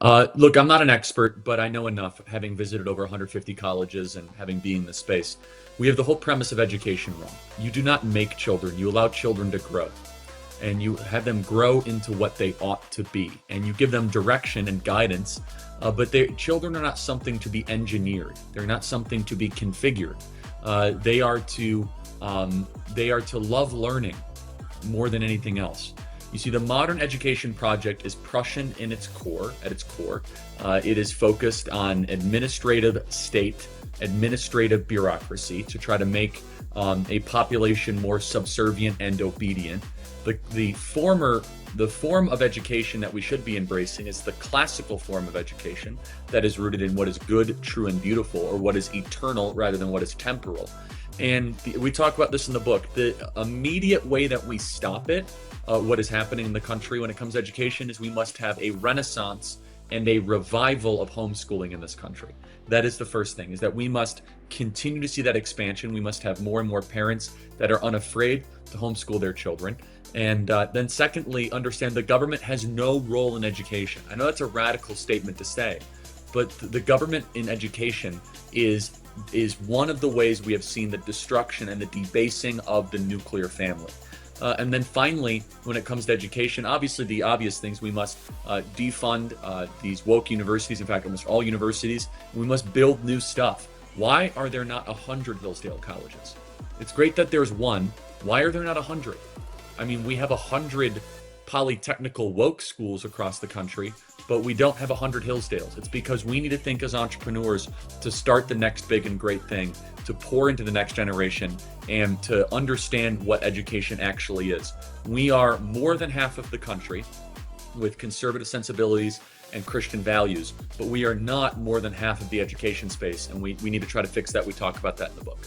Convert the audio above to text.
Look, I'm not an expert, but I know enough, having visited over 150 colleges and having been in this space. We have the whole premise of education wrong. You do not make children, you allow children to grow. And you have them grow into what they ought to be. And you give them direction and guidance, but children are not something to be engineered. They're not something to be configured. They are to love learning more than anything else. You see, the modern education project is Prussian in its core. At its core, it is focused on administrative state, administrative bureaucracy to try to make a population more subservient and obedient. The form of education that we should be embracing is the classical form of education that is rooted in what is good, true, and beautiful, or what is eternal rather than what is temporal. And we talk about this in the book. The immediate way that we stop it, what is happening in the country when it comes to education, is we must have a renaissance and a revival of homeschooling in this country. That is the first thing, is that we must continue to see that expansion. We must have more and more parents that are unafraid to homeschool their children. And then secondly, understand the government has no role in education. I know that's a radical statement to say, but the government in education is one of the ways we have seen the destruction and the debasing of the nuclear family. And then finally, when it comes to education, obviously the obvious things, we must defund these woke universities, in fact, almost all universities. We must build new stuff. Why are there not 100 Hillsdale colleges? It's great that there's one. Why are there not 100? I mean, we have 100 polytechnical woke schools across the country, but we don't have 100 Hillsdales. It's because we need to think as entrepreneurs to start the next big and great thing, to pour into the next generation, and to understand what education actually is. We are more than half of the country with conservative sensibilities and Christian values, but we are not more than half of the education space, and we need to try to fix that. We talk about that in the book.